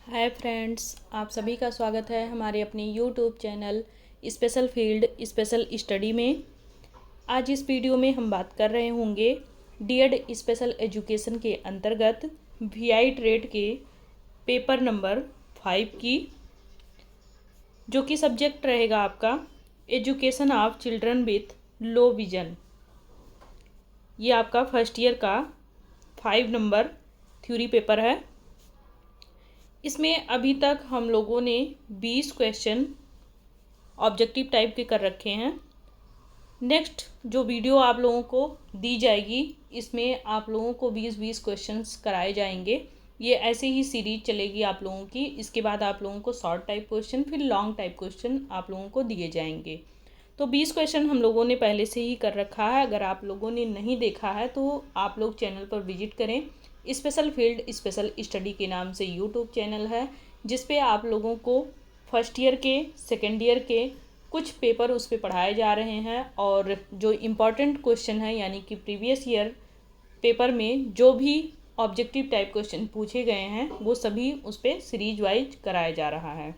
Hi friends, आप सभी का स्वागत है हमारे अपने YouTube channel special field special study में। आज इस वीडियो में हम बात कर रहे होंगे डीएड स्पेशल एजुकेशन के अंतर्गत वीआई ट्रेड के पेपर नंबर 5 की, जो कि सब्जेक्ट रहेगा आपका education of children with low vision. ये आपका फर्स्ट ईयर का 5 नंबर थ्योरी पेपर है। इसमें अभी तक हम लोगों ने 20 क्वेश्चन ऑब्जेक्टिव टाइप के कर रखे हैं। नेक्स्ट जो वीडियो आप लोगों को दी जाएगी, इसमें आप लोगों को 20-20 क्वेश्चंस कराए जाएंगे। ये ऐसे ही सीरीज चलेगी आप लोगों की। इसके बाद आप लोगों को शॉर्ट टाइप क्वेश्चन, फिर लॉन्ग टाइप क्वेश्चन आप लोगों को दिए जाएंगे। तो 20 क्वेश्चन हम लोगों ने पहले से ही कर रखा है। अगर आप लोगों ने नहीं देखा है तो आप लोग चैनल पर विजिट करें। स्पेशल फील्ड स्पेशल स्टडी के नाम से यूट्यूब चैनल है, जिस पे आप लोगों को फर्स्ट ईयर के, सेकेंड ईयर के कुछ पेपर उस पर पढ़ाए जा रहे हैं, और जो इम्पॉर्टेंट क्वेश्चन है यानी कि प्रीवियस ईयर पेपर में जो भी ऑब्जेक्टिव टाइप क्वेश्चन पूछे गए हैं वो सभी उस पर सीरीज वाइज कराया जा रहा है।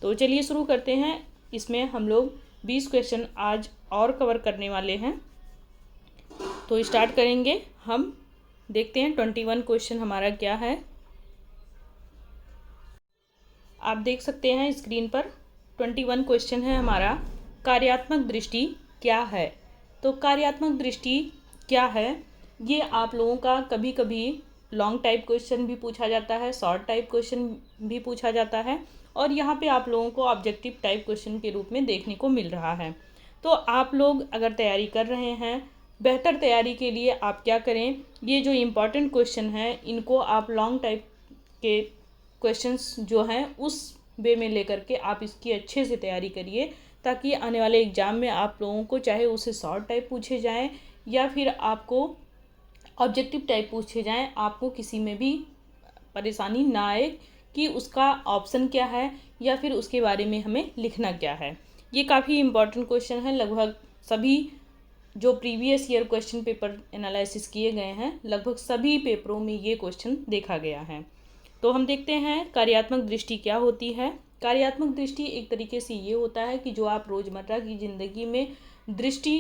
तो चलिए शुरू करते हैं। इसमें हम लोग 20 क्वेश्चन आज और कवर करने वाले हैं। तो स्टार्ट करेंगे हम। देखते हैं 21 क्वेश्चन हमारा क्या है। आप देख सकते हैं स्क्रीन पर 21 क्वेश्चन है हमारा। कार्यात्मक दृष्टि क्या है? तो कार्यात्मक दृष्टि क्या है, ये आप लोगों का कभी कभी लॉन्ग टाइप क्वेश्चन भी पूछा जाता है, शॉर्ट टाइप क्वेश्चन भी पूछा जाता है, और यहाँ पे आप लोगों को ऑब्जेक्टिव टाइप क्वेश्चन के रूप में देखने को मिल रहा है। तो आप लोग अगर तैयारी कर रहे हैं, बेहतर तैयारी के लिए आप क्या करें, ये जो इम्पॉर्टेंट क्वेश्चन हैं इनको आप लॉन्ग टाइप के क्वेश्चंस जो हैं उस वे में लेकर के आप इसकी अच्छे से तैयारी करिए, ताकि आने वाले एग्ज़ाम में आप लोगों को चाहे उससे शॉर्ट टाइप पूछे जाएं या फिर आपको ऑब्जेक्टिव टाइप पूछे जाएं, आपको किसी में भी परेशानी ना आए कि उसका ऑप्शन क्या है या फिर उसके बारे में हमें लिखना क्या है। ये काफ़ी इम्पॉर्टेंट क्वेश्चन है। लगभग सभी जो previous year question paper analysis किए गए हैं, लगभग सभी पेपरों में ये क्वेश्चन देखा गया है। तो हम देखते हैं कार्यात्मक दृष्टि क्या होती है। कार्यात्मक दृष्टि एक तरीके से ये होता है कि जो आप रोज़मर्रा की ज़िंदगी में दृष्टि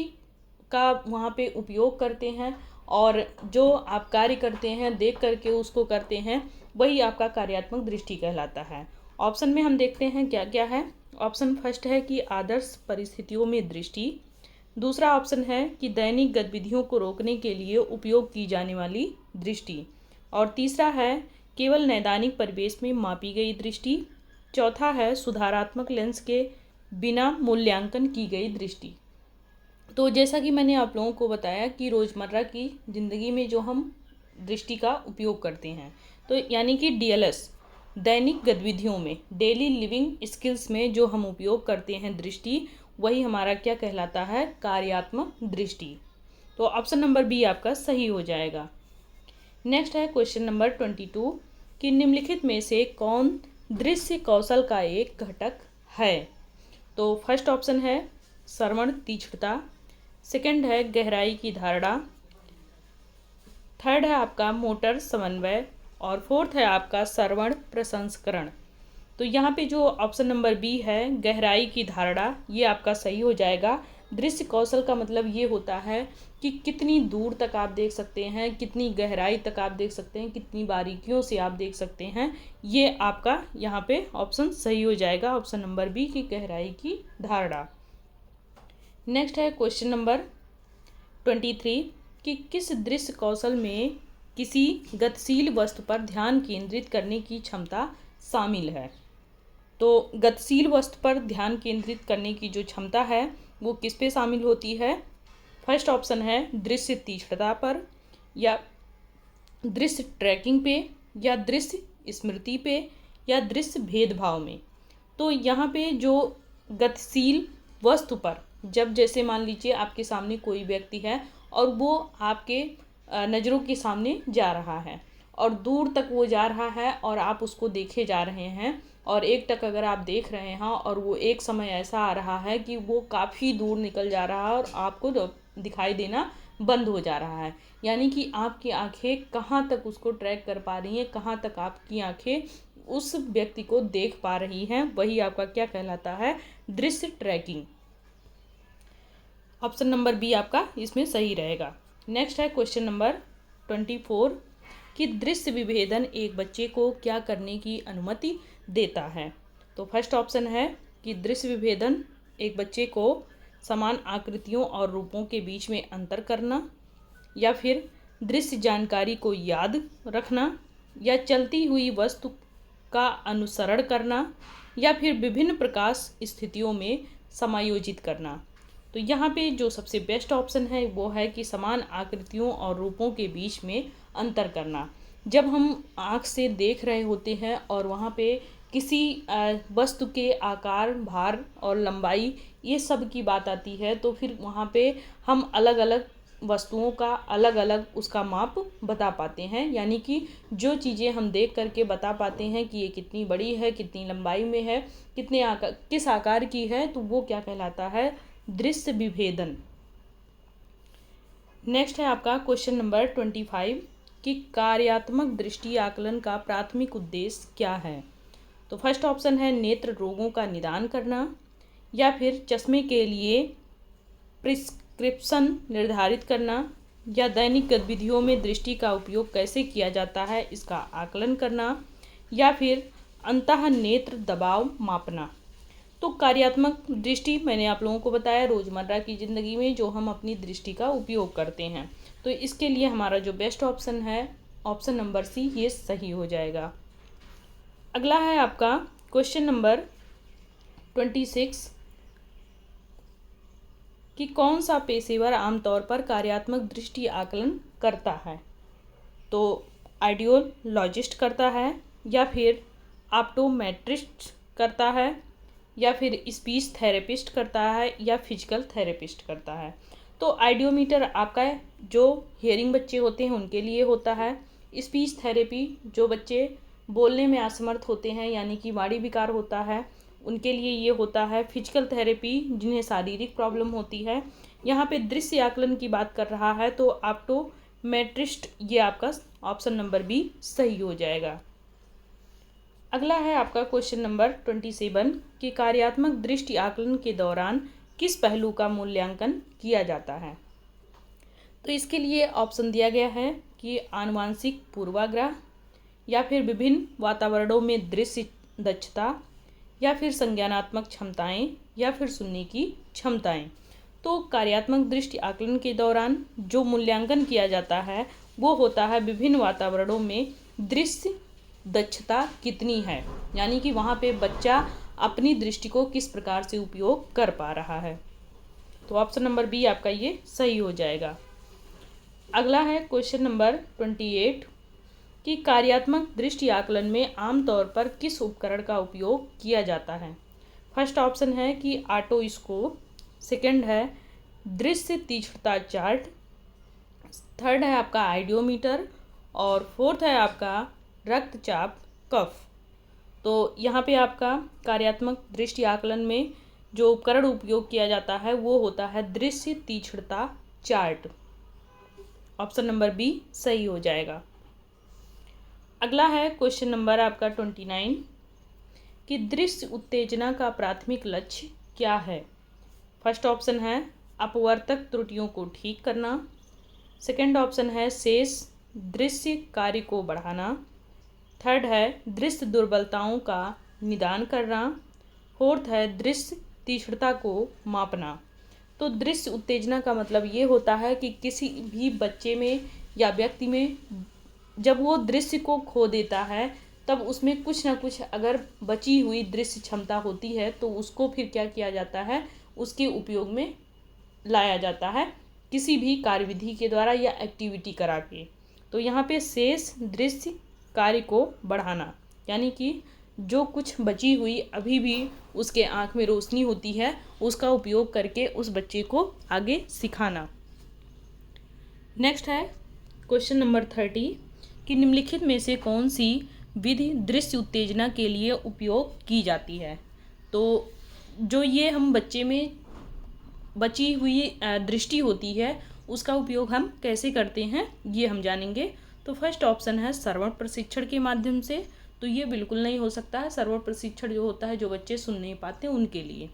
का वहाँ पे उपयोग करते हैं और जो आप कार्य करते हैं देख करके उसको करते हैं, वही आपका कार्यात्मक दृष्टि कहलाता है। ऑप्शन में हम देखते हैं क्या क्या है। ऑप्शन फर्स्ट है कि आदर्श परिस्थितियों में दृष्टि। दूसरा ऑप्शन है कि दैनिक गतिविधियों को रोकने के लिए उपयोग की जाने वाली दृष्टि। और तीसरा है केवल नैदानिक परिवेश में मापी गई दृष्टि। चौथा है सुधारात्मक लेंस के बिना मूल्यांकन की गई दृष्टि। तो जैसा कि मैंने आप लोगों को बताया कि रोज़मर्रा की ज़िंदगी में जो हम दृष्टि का उपयोग करते हैं, तो यानी कि डीएलएस, दैनिक गतिविधियों में, डेली लिविंग स्किल्स में जो हम उपयोग करते हैं दृष्टि, वही हमारा क्या कहलाता है, कार्यात्मक दृष्टि। तो ऑप्शन नंबर बी आपका सही हो जाएगा। नेक्स्ट है क्वेश्चन नंबर 22 कि निम्नलिखित में से कौन दृश्य कौशल का एक घटक है? तो फर्स्ट ऑप्शन है श्रवण तीक्ष्णता, सेकंड है गहराई की धारणा, थर्ड है आपका मोटर समन्वय, और फोर्थ है आपका श्रवण प्रसंस्करण। तो यहाँ पे जो ऑप्शन नंबर बी है गहराई की धारणा, ये आपका सही हो जाएगा। दृश्य कौशल का मतलब ये होता है कि कितनी दूर तक आप देख सकते हैं, कितनी गहराई तक आप देख सकते हैं, कितनी बारीकियों से आप देख सकते हैं। ये आपका यहाँ पे ऑप्शन सही हो जाएगा, ऑप्शन नंबर बी की गहराई की धारणा। नेक्स्ट है क्वेश्चन नंबर 23 कि किस दृश्य कौशल में किसी गतिशील वस्तु पर ध्यान केंद्रित करने की क्षमता शामिल है? तो गतिशील वस्तु पर ध्यान केंद्रित करने की जो क्षमता है वो किस पे शामिल होती है? फर्स्ट ऑप्शन है दृश्य तीक्ष्णता पर, या दृश्य ट्रैकिंग पे, या दृश्य स्मृति पे, या दृश्य भेदभाव में। तो यहाँ पे जो गतिशील वस्तु पर, जब जैसे मान लीजिए आपके सामने कोई व्यक्ति है और वो आपके नज़रों के सामने जा रहा है और दूर तक वो जा रहा है और आप उसको देखे जा रहे हैं, और एक टक अगर आप देख रहे हैं और वो एक समय ऐसा आ रहा है कि वो काफ़ी दूर निकल जा रहा है और आपको दिखाई देना बंद हो जा रहा है, यानी कि आपकी आंखें कहाँ तक उसको ट्रैक कर पा रही हैं, कहाँ तक आपकी आंखें उस व्यक्ति को देख पा रही हैं, वही आपका क्या कहलाता है, दृश्य ट्रैकिंग। ऑप्शन नंबर बी आपका इसमें सही रहेगा। नेक्स्ट है क्वेश्चन नंबर 24 कि दृश्य विभेदन एक बच्चे को क्या करने की अनुमति देता है। तो फर्स्ट ऑप्शन है कि दृश्य विभेदन एक बच्चे को समान आकृतियों और रूपों के बीच में अंतर करना, या फिर दृश्य जानकारी को याद रखना, या चलती हुई वस्तु का अनुसरण करना, या फिर विभिन्न प्रकाश स्थितियों में समायोजित करना। तो यहाँ पे जो सबसे बेस्ट ऑप्शन है वो है कि समान आकृतियों और रूपों के बीच में अंतर करना। जब हम आँख से देख रहे होते हैं और वहाँ पे किसी वस्तु के आकार, भार और लंबाई ये सब की बात आती है, तो फिर वहाँ पे हम अलग अलग वस्तुओं का अलग अलग उसका माप बता पाते हैं। यानी कि जो चीज़ें हम देख करके बता पाते हैं कि ये कितनी बड़ी है, कितनी लंबाई में है, किस आकार की है, तो वो क्या कहलाता है, दृश्य विभेदन। नेक्स्ट है आपका क्वेश्चन नंबर 25 कि कार्यात्मक दृष्टि आकलन का प्राथमिक उद्देश्य क्या है। तो फर्स्ट ऑप्शन है नेत्र रोगों का निदान करना, या फिर चश्मे के लिए प्रिस्क्रिप्शन निर्धारित करना, या दैनिक गतिविधियों में दृष्टि का उपयोग कैसे किया जाता है इसका आकलन करना, या फिर अंतः नेत्र दबाव मापना। तो कार्यात्मक दृष्टि मैंने आप लोगों को बताया रोज़मर्रा की ज़िंदगी में जो हम अपनी दृष्टि का उपयोग करते हैं। तो इसके लिए हमारा जो बेस्ट ऑप्शन है ऑप्शन नंबर सी ये सही हो जाएगा। अगला है आपका क्वेश्चन नंबर 26 कि कौन सा पेशेवर आमतौर पर कार्यात्मक दृष्टि आकलन करता है। तो आइडियोलॉजिस्ट करता है, या फिर ऑप्टोमेट्रिस्ट करता है, या फिर स्पीच थेरेपिस्ट करता है, या फिजिकल थेरेपिस्ट करता है। तो आइडियोमीटर आपका जो हियरिंग बच्चे होते हैं उनके लिए होता है। स्पीच थेरेपी जो बच्चे बोलने में असमर्थ होते हैं यानी कि वाणी विकार होता है उनके लिए ये होता है। फिजिकल थेरेपी जिन्हें शारीरिक प्रॉब्लम होती है। यहाँ पे दृश्य आकलन की बात कर रहा है तो ऑप्टोमेट्रिस्ट ये आपका ऑप्शन नंबर बी सही हो जाएगा। अगला है आपका क्वेश्चन नंबर 27 कि कार्यात्मक दृष्टि आकलन के दौरान किस पहलू का मूल्यांकन किया जाता है। तो इसके लिए ऑप्शन दिया गया है कि आनुवांशिक पूर्वाग्रह, या फिर विभिन्न वातावरणों में दृश्य दक्षता, या फिर संज्ञानात्मक क्षमताएं, या फिर सुनने की क्षमताएं। तो कार्यात्मक दृष्टि आकलन के दौरान जो मूल्यांकन किया जाता है वो होता है विभिन्न वातावरणों में दृश्य दक्षता कितनी है, यानी कि वहाँ पे बच्चा अपनी दृष्टि को किस प्रकार से उपयोग कर पा रहा है। तो ऑप्शन नंबर बी आपका ये सही हो जाएगा। अगला है क्वेश्चन नंबर 28 कि कार्यात्मक दृष्टि आकलन में आमतौर पर किस उपकरण का उपयोग किया जाता है। फर्स्ट ऑप्शन है कि ऑटोस्कोप, सेकंड है दृश्य तीक्ष्णता चार्ट, थर्ड है आपका आइडियोमीटर, और फोर्थ है आपका रक्तचाप कफ। तो यहाँ पे आपका कार्यात्मक दृष्टि आकलन में जो उपकरण उपयोग किया जाता है वो होता है दृश्य तीक्ष्णता चार्ट। ऑप्शन नंबर बी सही हो जाएगा। अगला है क्वेश्चन नंबर आपका 29 कि दृश्य उत्तेजना का प्राथमिक लक्ष्य क्या है। फर्स्ट ऑप्शन है अपवर्तक त्रुटियों को ठीक करना, सेकंड ऑप्शन है शेष दृश्य कार्य को बढ़ाना, थर्ड है दृश्य दुर्बलताओं का निदान करना, फोर्थ है दृश्य तीक्ष्णता को मापना। तो दृश्य उत्तेजना का मतलब ये होता है कि किसी भी बच्चे में या व्यक्ति में जब वो दृश्य को खो देता है तब उसमें कुछ ना कुछ अगर बची हुई दृश्य क्षमता होती है तो उसको फिर क्या किया जाता है, उसके उपयोग में लाया जाता है किसी भी कार्यविधि के द्वारा या एक्टिविटी करा के। तो यहाँ पे शेष दृश्य कार्य को बढ़ाना यानी कि जो कुछ बची हुई अभी भी उसके आँख में रोशनी होती है उसका उपयोग करके उस बच्चे को आगे सिखाना। नेक्स्ट है क्वेश्चन नंबर 30 कि निम्नलिखित में से कौन सी विधि दृश्य उत्तेजना के लिए उपयोग की जाती है। तो जो ये हम बच्चे में बची हुई दृष्टि होती है उसका उपयोग हम कैसे करते हैं ये हम जानेंगे। तो फर्स्ट ऑप्शन है श्रवण प्रशिक्षण के माध्यम से। तो ये बिल्कुल नहीं हो सकता है। श्रवण प्रशिक्षण जो होता है जो बच्चे सुन नहीं पाते उनके लिए।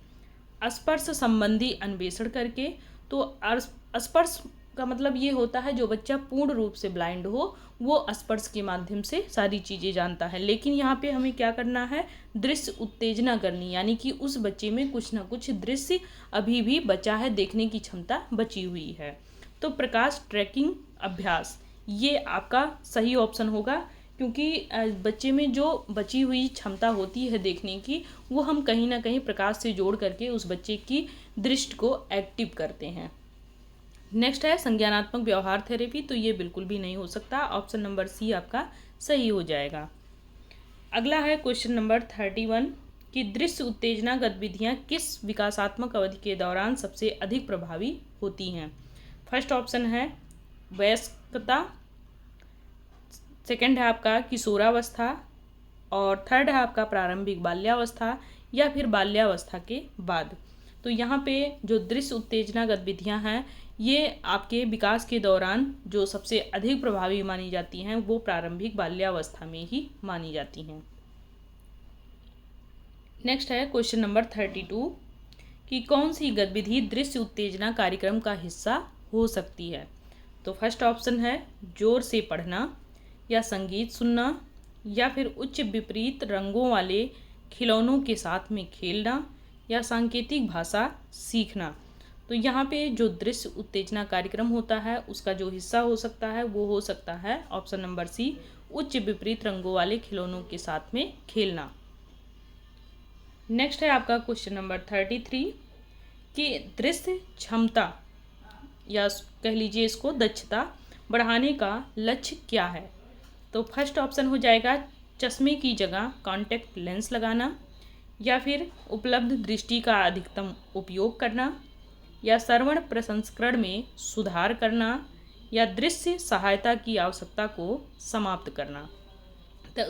स्पर्श संबंधी अन्वेषण करके, तो स्पर्श का मतलब ये होता है जो बच्चा पूर्ण रूप से ब्लाइंड हो वो स्पर्श के माध्यम से सारी चीज़ें जानता है। लेकिन यहाँ पे हमें क्या करना है, दृश्य उत्तेजना करनी, यानी कि उस बच्चे में कुछ ना कुछ दृश्य अभी भी बचा है, देखने की क्षमता बची हुई है। तो प्रकाश ट्रैकिंग अभ्यास ये आपका सही ऑप्शन होगा, क्योंकि बच्चे में जो बची हुई क्षमता होती है देखने की वो हम कहीं ना कहीं प्रकाश से जोड़ करके उस बच्चे की दृष्टि को एक्टिव करते हैं। नेक्स्ट है संज्ञानात्मक व्यवहार थेरेपी, तो ये बिल्कुल भी नहीं हो सकता। ऑप्शन नंबर सी आपका सही हो जाएगा। अगला है क्वेश्चन नंबर 31 कि दृश्य उत्तेजना गतिविधियाँ किस विकासात्मक अवधि के दौरान सबसे अधिक प्रभावी होती हैं। फर्स्ट ऑप्शन है वयस्कता, सेकंड है आपका किशोरावस्था, और थर्ड है आपका प्रारंभिक बाल्यावस्था, या फिर बाल्यावस्था के बाद। तो यहाँ पे जो दृश्य उत्तेजना गतिविधियाँ हैं ये आपके विकास के दौरान जो सबसे अधिक प्रभावी मानी जाती हैं वो प्रारंभिक बाल्यावस्था में ही मानी जाती हैं। नेक्स्ट है क्वेश्चन नंबर 32 कि कौन सी गतिविधि दृश्य उत्तेजना कार्यक्रम का हिस्सा हो सकती है। तो फर्स्ट ऑप्शन है जोर से पढ़ना, या संगीत सुनना, या फिर उच्च विपरीत रंगों वाले खिलौनों के साथ में खेलना, या सांकेतिक भाषा सीखना। तो यहाँ पे जो दृश्य उत्तेजना कार्यक्रम होता है उसका जो हिस्सा हो सकता है वो हो सकता है ऑप्शन नंबर सी, उच्च विपरीत रंगों वाले खिलौनों के साथ में खेलना। नेक्स्ट है आपका क्वेश्चन नंबर 33 कि दृश्य क्षमता या कह लीजिए इसको दक्षता बढ़ाने का लक्ष्य क्या है। तो फर्स्ट ऑप्शन हो जाएगा चश्मे की जगह कॉन्टैक्ट लेंस लगाना, या फिर उपलब्ध दृष्टि का अधिकतम उपयोग करना, या श्रवण प्रसंस्करण में सुधार करना, या दृश्य सहायता की आवश्यकता को समाप्त करना।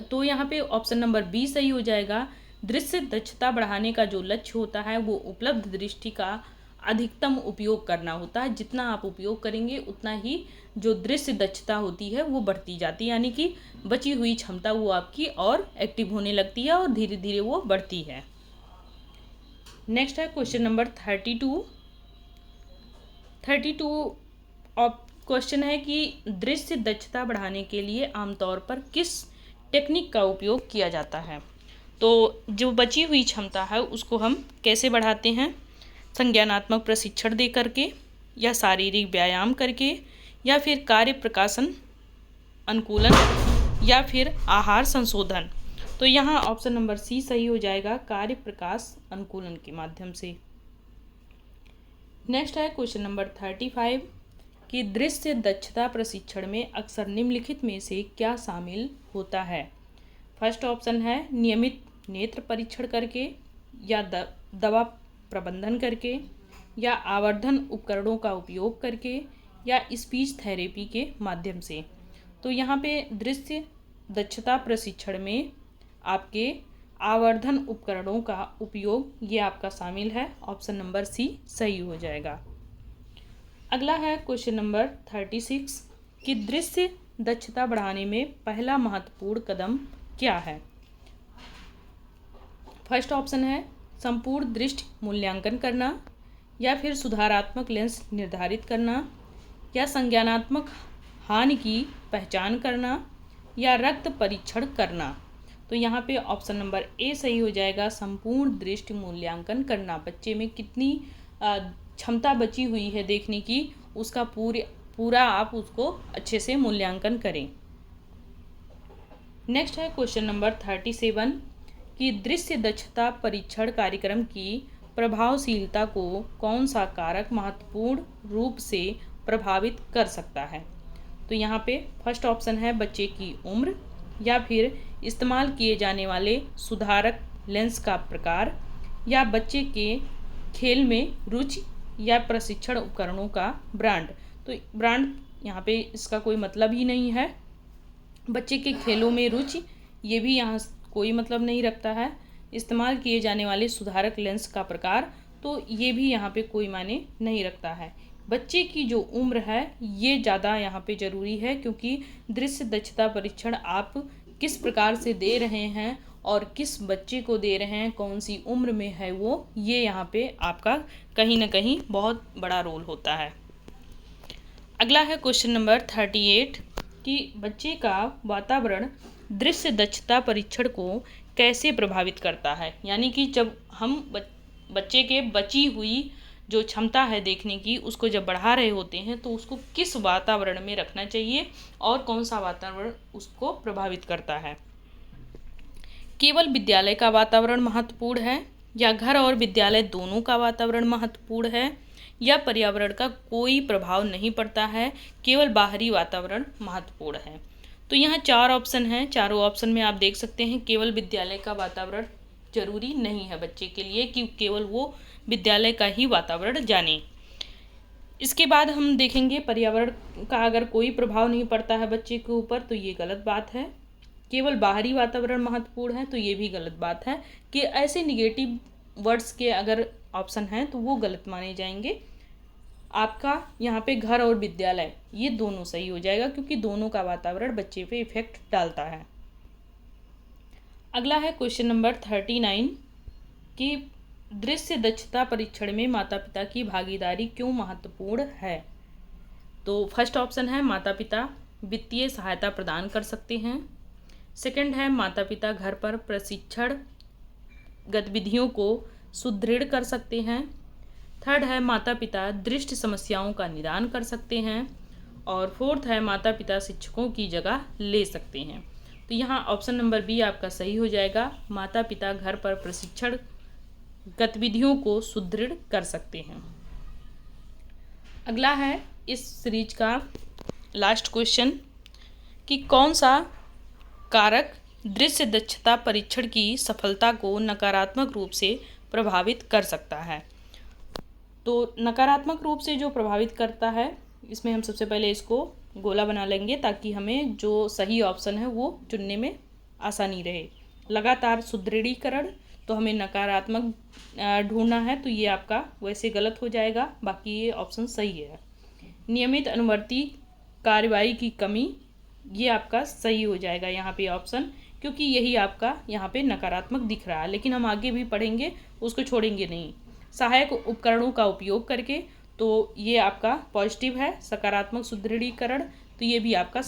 तो यहाँ पे ऑप्शन नंबर बी सही हो जाएगा। दृश्य दक्षता बढ़ाने का जो लक्ष्य होता है वो उपलब्ध दृष्टि का अधिकतम उपयोग करना होता है। जितना आप उपयोग करेंगे उतना ही जो दृश्य दक्षता होती है वो बढ़ती जाती है, यानी कि बची हुई क्षमता वो आपकी और एक्टिव होने लगती है और धीरे धीरे वो बढ़ती है। नेक्स्ट है क्वेश्चन नंबर 32 क्वेश्चन है कि दृश्य दक्षता बढ़ाने के लिए आमतौर पर किस टेक्निक का उपयोग किया जाता है। तो जो बची हुई क्षमता है उसको हम कैसे बढ़ाते हैं, संज्ञानात्मक प्रशिक्षण दे करके, या शारीरिक व्यायाम करके, या फिर कार्य प्रकाशन अनुकूलन, या फिर आहार संशोधन। तो यहाँ ऑप्शन नंबर सी सही हो जाएगा, कार्य प्रकाश अनुकूलन के माध्यम से। नेक्स्ट है क्वेश्चन नंबर 35 कि दृश्य दक्षता प्रशिक्षण में अक्सर निम्नलिखित में से क्या शामिल होता है। फर्स्ट ऑप्शन है नियमित नेत्र परीक्षण करके, या दवा प्रबंधन करके, या आवर्धन उपकरणों का उपयोग करके, या स्पीच थेरेपी के माध्यम से। तो यहाँ पे दृश्य दक्षता प्रशिक्षण में आपके आवर्धन उपकरणों का उपयोग ये आपका शामिल है। ऑप्शन नंबर सी सही हो जाएगा। अगला है क्वेश्चन नंबर 36 कि दृश्य दक्षता बढ़ाने में पहला महत्वपूर्ण कदम क्या है। फर्स्ट ऑप्शन है संपूर्ण दृष्टि मूल्यांकन करना, या फिर सुधारात्मक लेंस निर्धारित करना, या संज्ञानात्मक हानि की पहचान करना, या रक्त परीक्षण करना। तो यहाँ पे ऑप्शन नंबर ए सही हो जाएगा, संपूर्ण दृष्टि मूल्यांकन करना। बच्चे में कितनी क्षमता बची हुई है देखने की उसका पूरा आप उसको अच्छे से मूल्यांकन करें। नेक्स्ट है क्वेश्चन नंबर 37 कि दृश्य दक्षता परीक्षण कार्यक्रम की प्रभावशीलता को कौन सा कारक महत्वपूर्ण रूप से प्रभावित कर सकता है। तो यहाँ पे फर्स्ट ऑप्शन है बच्चे की उम्र, या फिर इस्तेमाल किए जाने वाले सुधारक लेंस का प्रकार, या बच्चे के खेल में रुचि, या प्रशिक्षण उपकरणों का ब्रांड। तो ब्रांड यहाँ पे इसका कोई मतलब ही नहीं है। बच्चे के खेलों में रुचि ये भी यहाँ कोई मतलब नहीं रखता है। इस्तेमाल किए जाने वाले सुधारक लेंस का प्रकार तो ये भी यहाँ पे कोई मायने नहीं रखता है। बच्चे की जो उम्र है ये ज़्यादा यहाँ पे ज़रूरी है, क्योंकि दृश्य दक्षता परीक्षण आप किस प्रकार से दे रहे हैं और किस बच्चे को दे रहे हैं, कौन सी उम्र में है वो, ये यहाँ पे आपका कहीं ना कहीं बहुत बड़ा रोल होता है। अगला है क्वेश्चन नंबर 38 कि बच्चे का वातावरण दृश्य दक्षता परीक्षण को कैसे प्रभावित करता है। यानी कि जब हम बच्चे के बची हुई जो क्षमता है देखने की, उसको जब बढ़ा रहे होते हैं तो उसको किस वातावरण में रखना चाहिए और कौन सा वातावरण उसको प्रभावित करता है। केवल विद्यालय का वातावरण महत्वपूर्ण है, या घर और विद्यालय दोनों का वातावरण महत्वपूर्ण है, या पर्यावरण का कोई प्रभाव नहीं पड़ता है, केवल बाहरी वातावरण महत्वपूर्ण है। तो यहाँ 4 ऑप्शन हैं। चारों ऑप्शन में आप देख सकते हैं केवल विद्यालय का वातावरण जरूरी नहीं है बच्चे के लिए कि केवल वो विद्यालय का ही वातावरण जाने। इसके बाद हम देखेंगे पर्यावरण का अगर कोई प्रभाव नहीं पड़ता है बच्चे के ऊपर तो ये गलत बात है। केवल बाहरी वातावरण महत्वपूर्ण है तो ये भी गलत बात है। कि ऐसे निगेटिव वर्ड्स के अगर ऑप्शन हैं तो वो गलत माने जाएंगे। आपका यहाँ पे घर और विद्यालय ये दोनों सही हो जाएगा, क्योंकि दोनों का वातावरण बच्चे पे इफेक्ट डालता है। अगला है क्वेश्चन नंबर 39 कि दृश्य दक्षता परीक्षण में माता पिता की भागीदारी क्यों महत्वपूर्ण है। तो फर्स्ट ऑप्शन है माता पिता वित्तीय सहायता प्रदान कर सकते हैं। सेकंड है माता पिता घर पर प्रशिक्षण गतिविधियों को सुदृढ़ कर सकते हैं। थर्ड है माता पिता दृष्टि समस्याओं का निदान कर सकते हैं। और फोर्थ है माता पिता शिक्षकों की जगह ले सकते हैं। तो यहाँ ऑप्शन नंबर बी आपका सही हो जाएगा, माता पिता घर पर प्रशिक्षण गतिविधियों को सुदृढ़ कर सकते हैं। अगला है इस सीरीज का लास्ट क्वेश्चन कि कौन सा कारक दृश्य दक्षता परीक्षण की सफलता को नकारात्मक रूप से प्रभावित कर सकता है। तो नकारात्मक रूप से जो प्रभावित करता है, इसमें हम सबसे पहले इसको गोला बना लेंगे ताकि हमें जो सही ऑप्शन है वो चुनने में आसानी रहे। लगातार सुदृढ़ीकरण, तो हमें नकारात्मक ढूंढना है तो ये आपका वैसे गलत हो जाएगा, बाकी ये ऑप्शन सही है। नियमित अनुवर्ती कार्रवाई की कमी, ये आपका सही हो जाएगा यहाँ पे ऑप्शन, क्योंकि यही आपका यहाँ पे नकारात्मक दिख रहा है। लेकिन हम आगे भी पढ़ेंगे, उसको छोड़ेंगे नहीं। सहायक उपकरणों का उपयोग करके, तो ये आपका पॉजिटिव है। सकारात्मक सुदृढ़ीकरण, तो ये भी आपका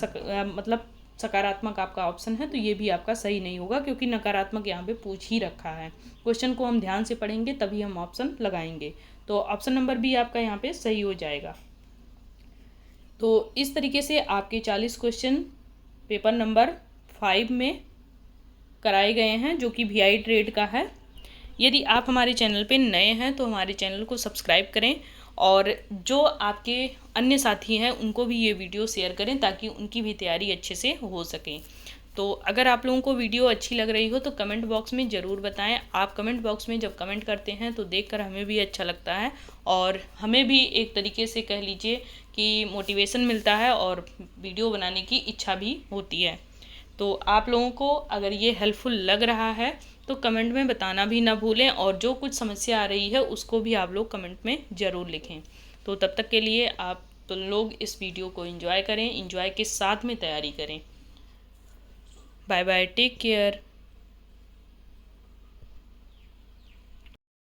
सकारात्मक आपका ऑप्शन है, तो ये भी आपका सही नहीं होगा क्योंकि नकारात्मक यहाँ पे पूछ ही रखा है। क्वेश्चन को हम ध्यान से पढ़ेंगे तभी हम ऑप्शन लगाएंगे। तो ऑप्शन नंबर बी आपका यहाँ पे सही हो जाएगा। तो इस तरीके से आपके 40 क्वेश्चन पेपर नंबर 5 में कराए गए हैं, जो कि VI ट्रेड का है। यदि आप हमारे चैनल पे नए हैं तो हमारे चैनल को सब्सक्राइब करें, और जो आपके अन्य साथी हैं उनको भी ये वीडियो शेयर करें ताकि उनकी भी तैयारी अच्छे से हो सके। तो अगर आप लोगों को वीडियो अच्छी लग रही हो तो कमेंट बॉक्स में ज़रूर बताएं। आप कमेंट बॉक्स में जब कमेंट करते हैं तो देखकर हमें भी अच्छा लगता है, और हमें भी एक तरीके से कह लीजिए कि मोटिवेशन मिलता है और वीडियो बनाने की इच्छा भी होती है। तो आप लोगों को अगर ये हेल्पफुल लग रहा है तो कमेंट में बताना भी ना भूलें, और जो कुछ समस्या आ रही है उसको भी आप लोग कमेंट में ज़रूर लिखें। तो तब तक के लिए आप लोग इस वीडियो को एंजॉय करें, एंजॉय के साथ में तैयारी करें। Bye bye, take care.